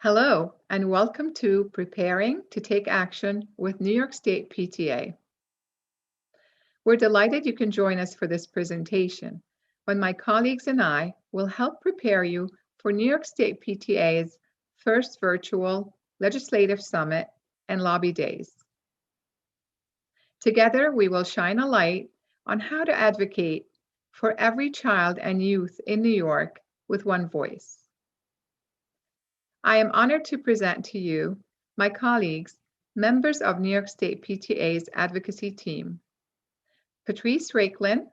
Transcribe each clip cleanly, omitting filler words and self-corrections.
Hello, and welcome to Preparing to Take Action with New York State PTA. We're delighted you can join us for this presentation, when my colleagues and I will help prepare you for New York State PTA's first virtual legislative summit and lobby days. Together, we will shine a light on how to advocate for every child and youth in New York with one voice. I am honored to present to you my colleagues, members of New York State PTA's advocacy team. Patrice Rakelin,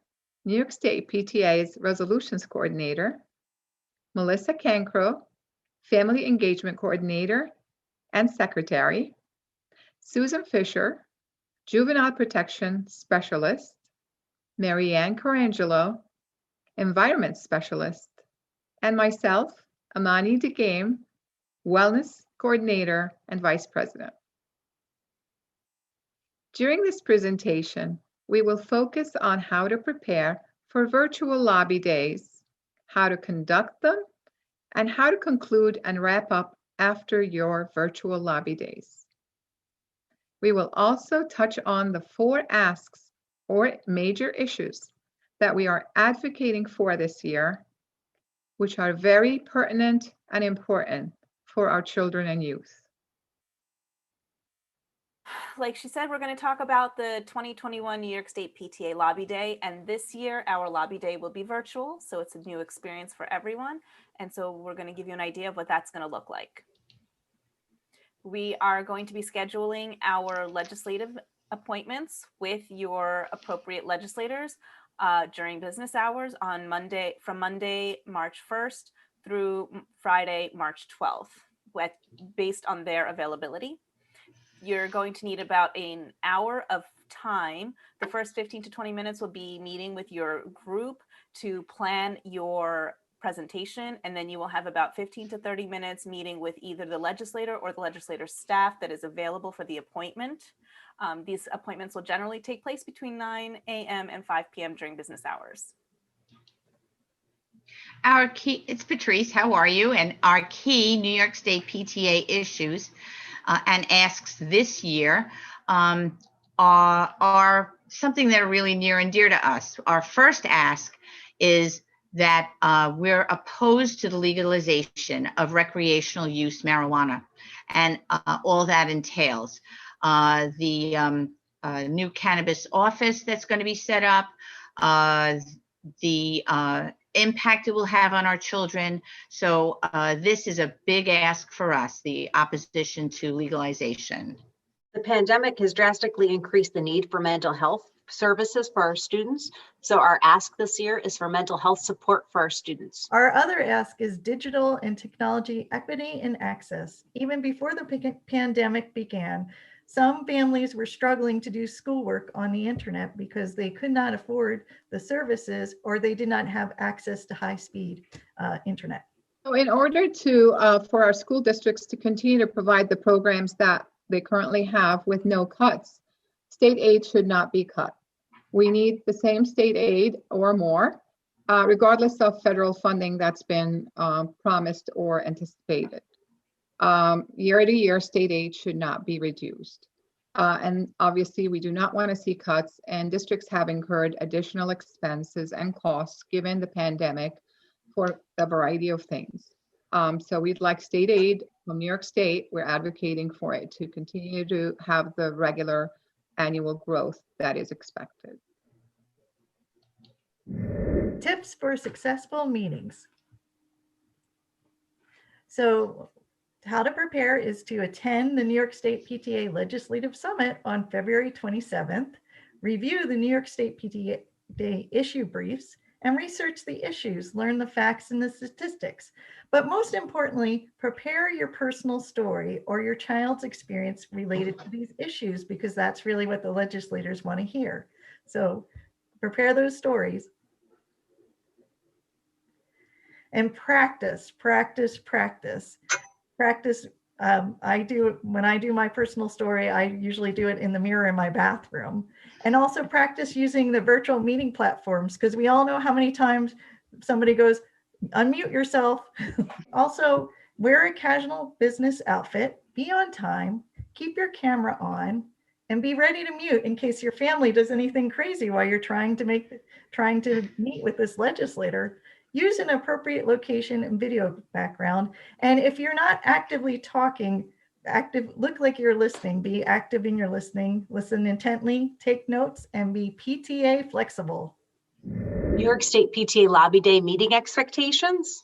New York State PTA's Resolutions Coordinator, Melissa Cancro, Family Engagement Coordinator and Secretary, Susan Fisher, Juvenile Protection Specialist, Marianne Corangelo, Environment Specialist, and myself, Amani DeGame, Wellness Coordinator and Vice President. During this presentation, we will focus on how to prepare for virtual lobby days, how to conduct them, and how to conclude and wrap up after your virtual lobby days. We will also touch on the 4 asks or major issues that we are advocating for this year, which are very pertinent and important for our children and youth. Like she said, we're going to talk about the 2021 New York State PTA Lobby Day. And this year, our Lobby Day will be virtual. So it's a new experience for everyone. And so we're going to give you an idea of what that's going to look like. We are going to be scheduling our legislative appointments with your appropriate legislators during business hours on from Monday, March 1st through Friday, March 12th, based on their availability. You're going to need about an hour of time. The first 15 to 20 minutes will be meeting with your group to plan your presentation, and then you will have about 15 to 30 minutes meeting with either the legislator or the legislator's staff that is available for the appointment. These appointments will generally take place between 9 a.m. and 5 p.m. during business hours. Our key, it's Patrice, how are you? And our key New York State PTA issues and asks this year are something that are really near and dear to us. Our first ask is that we're opposed to the legalization of recreational use marijuana and all that entails. The new cannabis office that's going to be set up, the impact it will have on our children. So this is a big ask for us, the opposition to legalization. The pandemic has drastically increased the need for mental health services for our students. So our ask this year is for mental health support for our students. Our other ask is digital and technology equity and access. Even before the pandemic began, some families were struggling to do schoolwork on the internet because they could not afford the services or they did not have access to high-speed internet. So in order to for our school districts to continue to provide the programs that they currently have with no cuts, state aid should not be cut. We need the same state aid or more, regardless of federal funding that's been promised or anticipated. Year to year, state aid should not be reduced. And obviously, we do not want to see cuts, and districts have incurred additional expenses and costs given the pandemic for a variety of things. So we'd like state aid from New York State. We're advocating for it to continue to have the regular annual growth that is expected. Tips for successful meetings. So how to prepare is to attend the New York State PTA Legislative Summit on February 27th, review the New York State PTA issue briefs, and research the issues, learn the facts and the statistics. But most importantly, prepare your personal story or your child's experience related to these issues, because that's really what the legislators want to hear. So prepare those stories. And practice. When I do my personal story, I usually do it in the mirror in my bathroom. And also practice using the virtual meeting platforms, because we all know how many times somebody goes, unmute yourself. Also, Wear a casual business outfit, be on time, keep your camera on, and be ready to mute in case your family does anything crazy while you're trying to meet with this legislator. Use an appropriate location and video background. And if you're not actively talking, look like you're listening, be active in your listening, listen intently, take notes, and be PTA flexible. New York State PTA Lobby Day meeting expectations.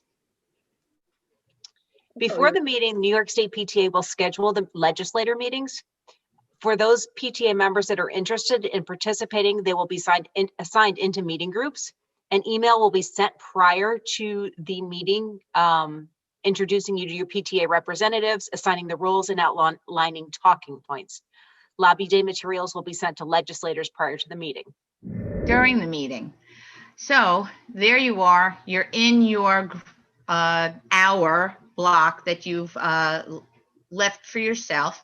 Before the meeting, New York State PTA will schedule the legislator meetings. For those PTA members that are interested in participating, they will be assigned into meeting groups. An email will be sent prior to the meeting, introducing you to your PTA representatives, assigning the roles, and outlining talking points. Lobby Day materials will be sent to legislators prior to the meeting. During the meeting. So there you are. You're in your hour block that you've left for yourself.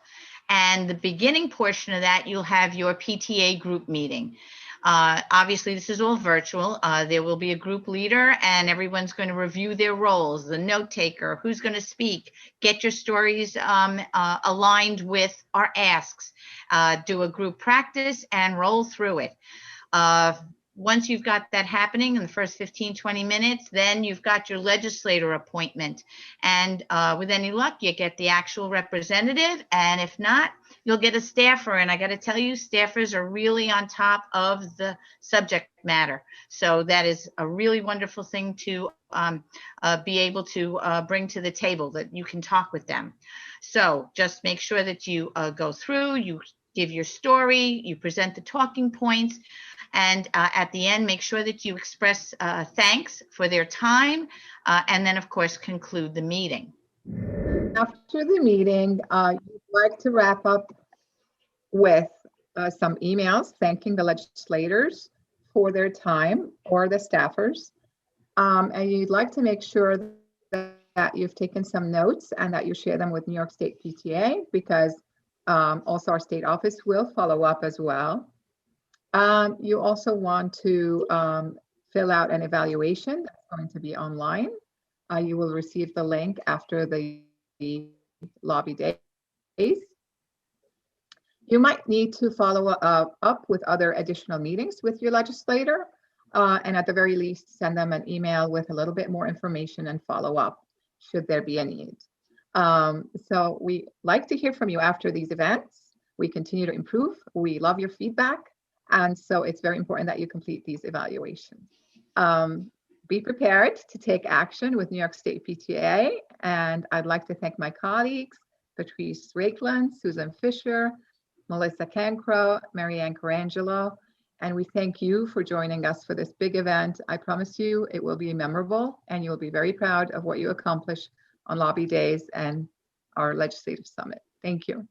And the beginning portion of that, you'll have your PTA group meeting. Obviously, this is all virtual. There will be a group leader, and everyone's going to review their roles, the note taker, who's going to speak, get your stories aligned with our asks, do a group practice, and roll through it. Once you've got that happening in the first 15, 20 minutes, then you've got your legislator appointment. And with any luck, you get the actual representative. And if not, you'll get a staffer. And I got to tell you, staffers are really on top of the subject matter. So that is a really wonderful thing to be able to bring to the table, that you can talk with them. So just make sure that you go through, you give your story, you present the talking points. And at the end, make sure that you express thanks for their time, and then, of course, conclude the meeting. After the meeting, you'd like to wrap up with some emails thanking the legislators for their time, or the staffers. And you'd like to make sure that you've taken some notes and that you share them with New York State PTA, because also our state office will follow up as well. You also want to fill out an evaluation that's going to be online. You will receive the link after the lobby days. You might need to follow up with other additional meetings with your legislator, and at the very least, send them an email with a little bit more information and follow up should there be a need. So we like to hear from you after these events. We continue to improve. We love your feedback. And so it's very important that you complete these evaluations. Be prepared to take action with New York State PTA. And I'd like to thank my colleagues, Patrice Rakeland, Susan Fisher, Melissa Cancro, Marianne Carangelo. And we thank you for joining us for this big event. I promise you it will be memorable, and you'll be very proud of what you accomplish on lobby days and our legislative summit. Thank you.